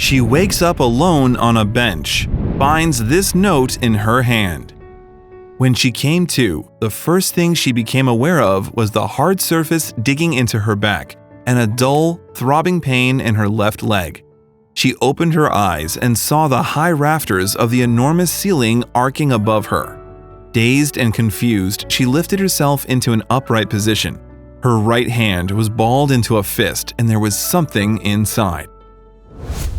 She wakes up alone on a bench, finds this note in her hand. When she came to, the first thing she became aware of was the hard surface digging into her back and a dull, throbbing pain in her left leg. She opened her eyes and saw the high rafters of the enormous ceiling arcing above her. Dazed and confused, she lifted herself into an upright position. Her right hand was balled into a fist and there was something inside.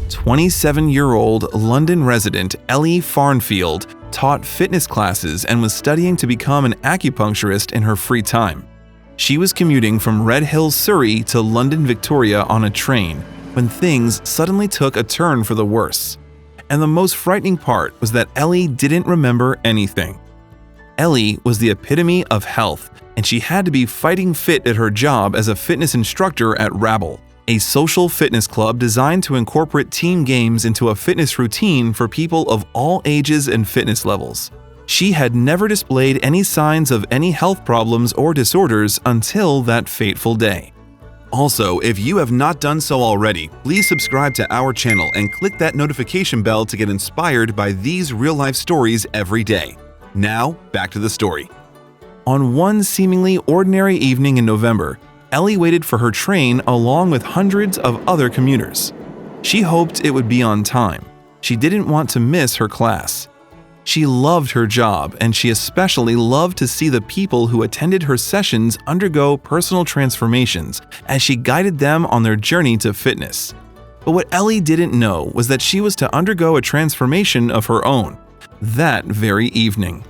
27-year-old London resident Ellie Farnfield taught fitness classes and was studying to become an acupuncturist in her free time. She was commuting from Red Hill, Surrey to London, Victoria on a train when things suddenly took a turn for the worse. And the most frightening part was that Ellie didn't remember anything. Ellie was the epitome of health, and she had to be fighting fit at her job as a fitness instructor at Rabble, a social fitness club designed to incorporate team games into a fitness routine for people of all ages and fitness levels. She had never displayed any signs of any health problems or disorders until that fateful day. Also, if you have not done so already, please subscribe to our channel and click that notification bell to get inspired by these real-life stories every day. Now, back to the story. On one seemingly ordinary evening in November, Ellie waited for her train along with hundreds of other commuters. She hoped it would be on time. She didn't want to miss her class. She loved her job, and she especially loved to see the people who attended her sessions undergo personal transformations as she guided them on their journey to fitness. But what Ellie didn't know was that she was to undergo a transformation of her own that very evening.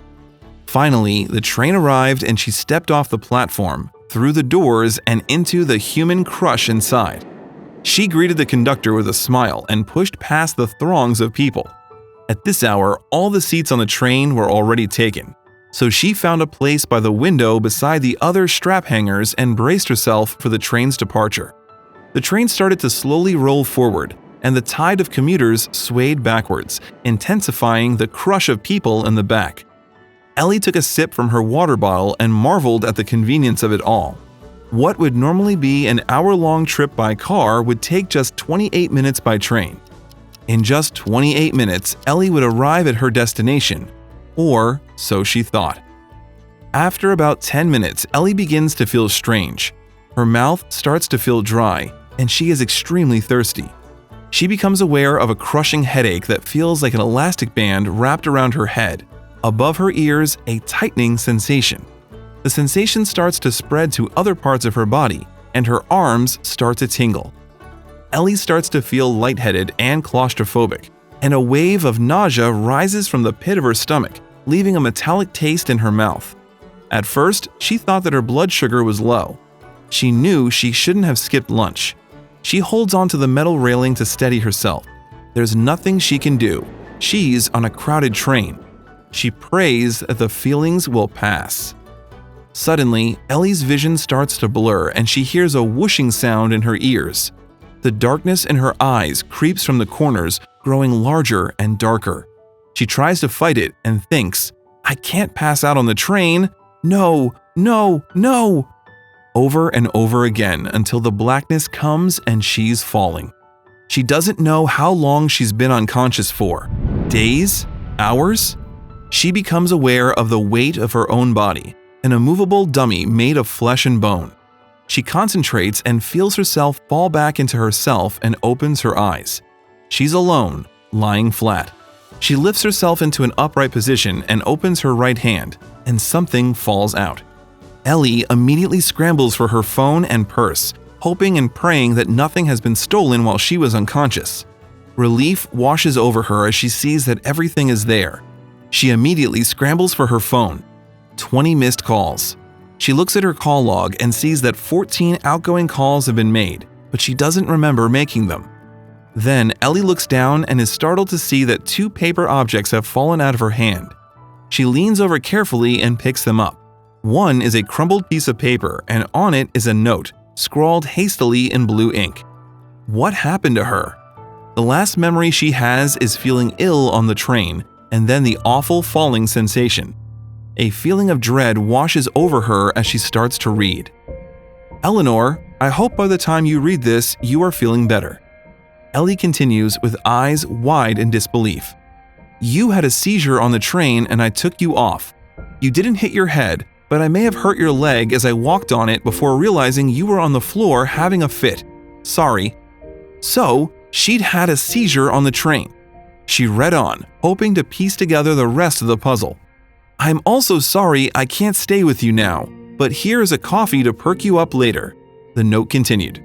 Finally, the train arrived and she stepped off the platform, through the doors and into the human crush inside. She greeted the conductor with a smile and pushed past the throngs of people. At this hour, all the seats on the train were already taken, so she found a place by the window beside the other strap hangers and braced herself for the train's departure. The train started to slowly roll forward, and the tide of commuters swayed backwards, intensifying the crush of people in the back. Ellie took a sip from her water bottle and marveled at the convenience of it all. What would normally be an hour-long trip by car would take just 28 minutes by train. In just 28 minutes, Ellie would arrive at her destination, or so she thought. After about 10 minutes, Ellie begins to feel strange. Her mouth starts to feel dry, and she is extremely thirsty. She becomes aware of a crushing headache that feels like an elastic band wrapped around her head. Above her ears, a tightening sensation. The sensation starts to spread to other parts of her body, and her arms start to tingle. Ellie starts to feel lightheaded and claustrophobic, and a wave of nausea rises from the pit of her stomach, leaving a metallic taste in her mouth. At first, she thought that her blood sugar was low. She knew she shouldn't have skipped lunch. She holds onto the metal railing to steady herself. There's nothing she can do. She's on a crowded train. She prays that the feelings will pass. Suddenly, Ellie's vision starts to blur and she hears a whooshing sound in her ears. The darkness in her eyes creeps from the corners, growing larger and darker. She tries to fight it and thinks, "I can't pass out on the train. No, no, no!" Over and over again until the blackness comes and she's falling. She doesn't know how long she's been unconscious for. Days? Hours? She becomes aware of the weight of her own body, an immovable dummy made of flesh and bone. She concentrates and feels herself fall back into herself and opens her eyes. She's alone, lying flat. She lifts herself into an upright position and opens her right hand, and something falls out. Ellie immediately scrambles for her phone and purse, hoping and praying that nothing has been stolen while she was unconscious. Relief washes over her as she sees that everything is there. She immediately scrambles for her phone. 20 missed calls. She looks at her call log and sees that 14 outgoing calls have been made, but she doesn't remember making them. Then Ellie looks down and is startled to see that 2 paper objects have fallen out of her hand. She leans over carefully and picks them up. One is a crumbled piece of paper, and on it is a note, scrawled hastily in blue ink. What happened to her? The last memory she has is feeling ill on the train, and then the awful falling sensation. A feeling of dread washes over her as she starts to read. "Eleanor, I hope by the time you read this, you are feeling better." Ellie continues with eyes wide in disbelief. "You had a seizure on the train and I took you off. You didn't hit your head, but I may have hurt your leg as I walked on it before realizing you were on the floor having a fit. Sorry." So, she'd had a seizure on the train. She read on, hoping to piece together the rest of the puzzle. "I'm also sorry I can't stay with you now, but here is a coffee to perk you up later," the note continued.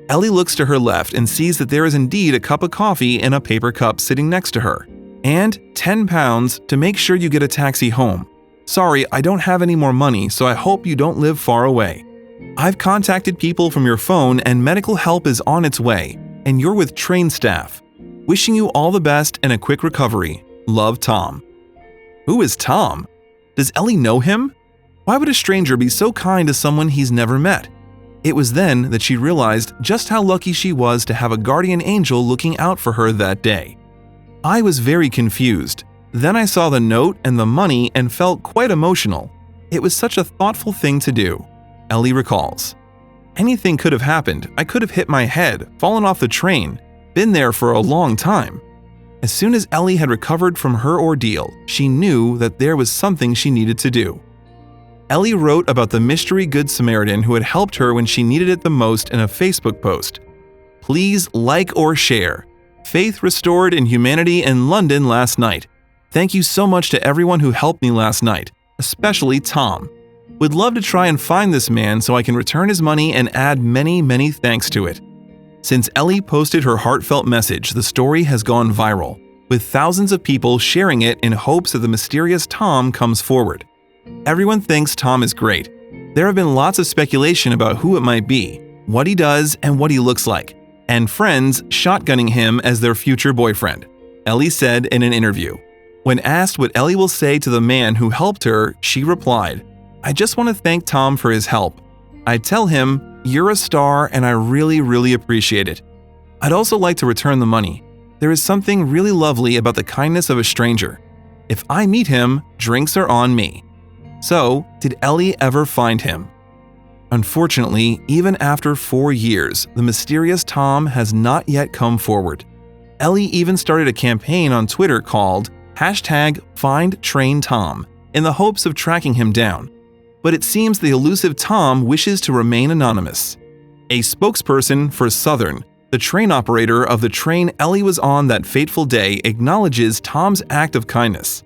Ellie looks to her left and sees that there is indeed a cup of coffee in a paper cup sitting next to her, and £10 to make sure you get a taxi home. "Sorry, I don't have any more money, so I hope you don't live far away. I've contacted people from your phone and medical help is on its way, and you're with train staff. Wishing you all the best and a quick recovery. Love, Tom." Who is Tom? Does Ellie know him? Why would a stranger be so kind to someone he's never met? It was then that she realized just how lucky she was to have a guardian angel looking out for her that day. "I was very confused. Then I saw the note and the money and felt quite emotional. It was such a thoughtful thing to do," Ellie recalls. "Anything could have happened. I could have hit my head, fallen off the train, been there for a long time." As soon as Ellie had recovered from her ordeal, she knew that there was something she needed to do. Ellie wrote about the mystery Good Samaritan who had helped her when she needed it the most in a Facebook post. "Please like or share. Faith restored in humanity in London last night. Thank you so much to everyone who helped me last night, especially Tom. Would love to try and find this man so I can return his money and add many, many thanks to it." Since Ellie posted her heartfelt message, the story has gone viral, with thousands of people sharing it in hopes that the mysterious Tom comes forward. Everyone thinks Tom is great. There have been lots of speculation about who it might be, what he does, and what he looks like, and friends shotgunning him as their future boyfriend, Ellie said in an interview. When asked what Ellie will say to the man who helped her, she replied, "I just want to thank Tom for his help. I'd tell him, 'You're a star and I really, really appreciate it.' I'd also like to return the money. There is something really lovely about the kindness of a stranger. If I meet him, drinks are on me." So, did Ellie ever find him? Unfortunately, even after 4 years, the mysterious Tom has not yet come forward. Ellie even started a campaign on Twitter called #FindTrainTom in the hopes of tracking him down. But it seems the elusive Tom wishes to remain anonymous. A spokesperson for Southern, the train operator of the train Ellie was on that fateful day, acknowledges Tom's act of kindness.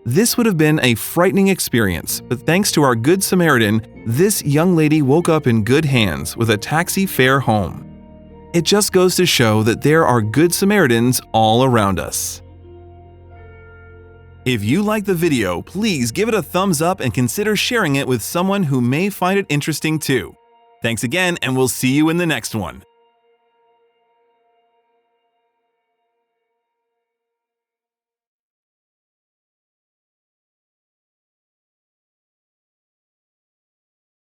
"This would have been a frightening experience, but thanks to our Good Samaritan, this young lady woke up in good hands with a taxi fare home." It just goes to show that there are Good Samaritans all around us. If you like the video, please give it a thumbs up and consider sharing it with someone who may find it interesting too. Thanks again, and we'll see you in the next one.